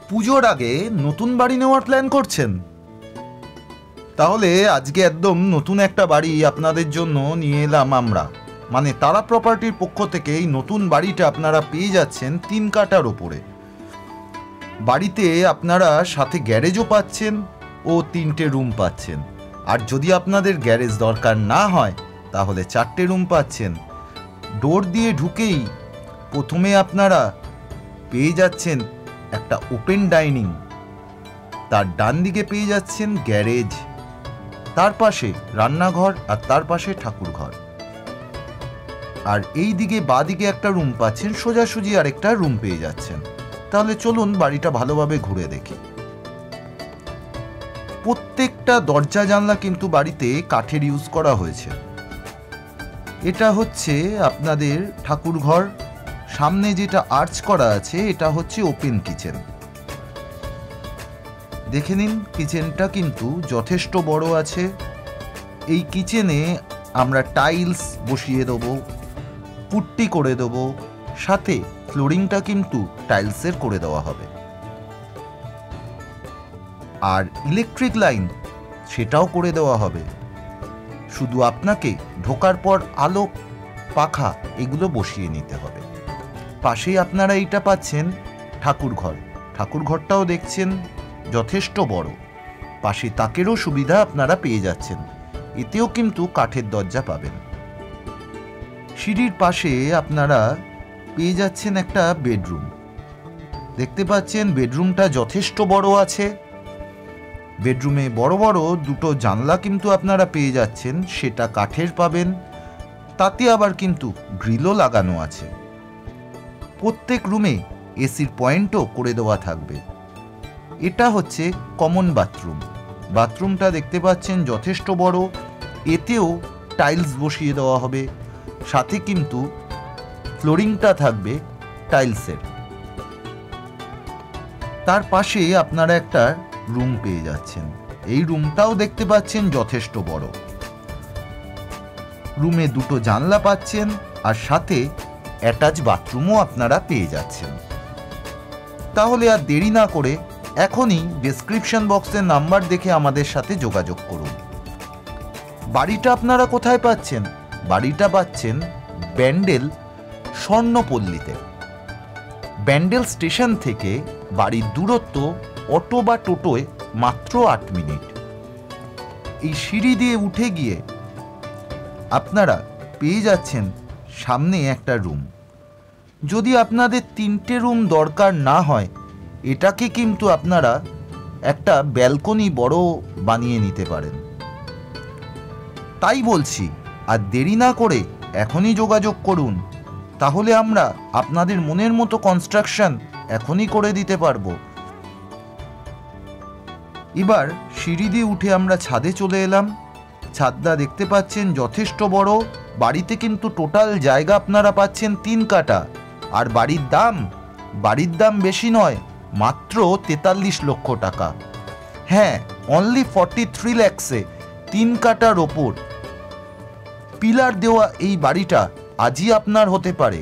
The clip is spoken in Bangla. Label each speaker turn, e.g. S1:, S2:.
S1: পুজোর আগে নতুন বাড়ি নেওয়ার প্ল্যান করছেন? তাহলে আজকে একদম নতুন একটা বাড়ি আপনাদের জন্য নিয়ে এলাম আমরা। মানে তারা প্রপার্টির পক্ষ থেকে এই নতুন বাড়িটা আপনারা পেয়ে যাচ্ছেন 3 কাঠার ওপরে। বাড়িতে আপনারা সাথে গ্যারেজও পাচ্ছেন ও 3টে রুম পাচ্ছেন। আর যদি আপনাদের গ্যারেজ দরকার না হয় তাহলে 4টে রুম পাচ্ছেন। ডোর দিয়ে ঢুকেই প্রথমে আপনারা পেয়ে যাচ্ছেন একটা ওপেন ডাইনিং, তার ডান দিকে পেয়ে যাচ্ছেন গ্যারেজ, তার পাশে রান্নাঘর আর তার পাশে ঠাকুরঘর। আর এই দিকে বাঁ দিকে একটা রুম পাচ্ছেন, সোজাসুজি আরেকটা রুম পেয়ে যাচ্ছেন। তাহলে চলুন বাড়িটা ভালোভাবে ঘুরে দেখি। প্রত্যেকটা দরজা জানলা কিন্তু বাড়িতে কাঠের ইউজ করা হয়েছে। এটা হচ্ছে আপনাদের ঠাকুরঘর। সামনে যেটা আর্চ করা আছে এটা হচ্ছে ওপেন কিচেন। দেখে নিন, কিচেনটা কিন্তু যথেষ্ট বড় আছে। এই কিচেনে আমরা টাইলস বসিয়ে দেবো, পুট্টি করে দেবো, সাথে ফ্লোরিংটা কিন্তু টাইলসের করে দেওয়া হবে। আর ইলেকট্রিক লাইন সেটাও করে দেওয়া হবে। শুধু আপনাকে ঢোকার পর আলো, পাখা এগুলো বসিয়ে নিতে হবে। পাশেই আপনারা এইটা পাচ্ছেন ঠাকুরঘর। ঠাকুরঘরটাও দেখছেন যথেষ্ট বড়। পাশে তাকেরও সুবিধা আপনারা পেয়ে যাচ্ছেন। এতেও কিন্তু কাঠের দরজা পাবেন। সিঁড়ির পাশে আপনারা পেয়ে যাচ্ছেন একটা বেডরুম। দেখতে পাচ্ছেন বেডরুমটা যথেষ্ট বড় আছে। বেডরুমে বড় বড় 2টো জানলা কিন্তু আপনারা পেয়ে যাচ্ছেন, সেটা কাঠের পাবেন। তাতে আবার কিন্তু গ্রিলও লাগানো আছে। প্রত্যেক রুমে এসির পয়েন্টও করে দেওয়া থাকবে। এটা হচ্ছে কমন বাথরুম। বাথরুমটা দেখতে পাচ্ছেন যথেষ্ট বড়। এতেও টাইলস বসিয়ে দেওয়া হবে, সাথে কিন্তু ফ্লোরিংটা থাকবে টাইলসের। তার পাশে আপনারা একটা রুম পেয়ে যাচ্ছেন। এই রুমটাও দেখতে পাচ্ছেন যথেষ্ট বড়। রুমে 2টো জানলা পাচ্ছেন আর সাথে অ্যাটাচ বাথরুমও আপনারা পেয়ে যাচ্ছেন। তাহলে আর দেরি না করে এখনই ডেসক্রিপশন বক্সের নাম্বার দেখে আমাদের সাথে যোগাযোগ করুন। বাড়িটা আপনারা কোথায় পাচ্ছেন? বাড়িটা পাচ্ছেন ব্যান্ডেল স্বর্ণপল্লীতে। ব্যান্ডেল স্টেশন থেকে বাড়ির দূরত্ব অটো বা টোটোয় মাত্র 8 মিনিট। এই সিঁড়ি দিয়ে উঠে গিয়ে আপনারা পেয়ে যাচ্ছেন সামনে একটা রুম। যদি আপনাদের 3টে রুম দরকার না হয়, এটাকে কিন্তু আপনারা একটা ব্যালকনি বড় বানিয়ে নিতে পারেন। তাই বলছি, আর দেরি না করে এখনই যোগাযোগ করুন। তাহলে আমরা আপনাদের মনের মতো কনস্ট্রাকশন এখনই করে দিতে পারবো। এবার সিঁড়ি দিয়ে উঠে আমরা ছাদে চলে এলাম। ছাদটা দেখতে পাচ্ছেন যথেষ্ট বড়। বাড়িতে কিন্তু টোটাল জায়গা আপনারা পাচ্ছেন 3 কাঠা। আর বাড়ির দাম বেশি নয়, মাত্র 43 লক্ষ টাকা। হ্যাঁ, অনলি 43 lakhs-এ 3 কাঠার ওপর পিলার দেওয়া এই বাড়িটা আজই আপনার হতে পারে।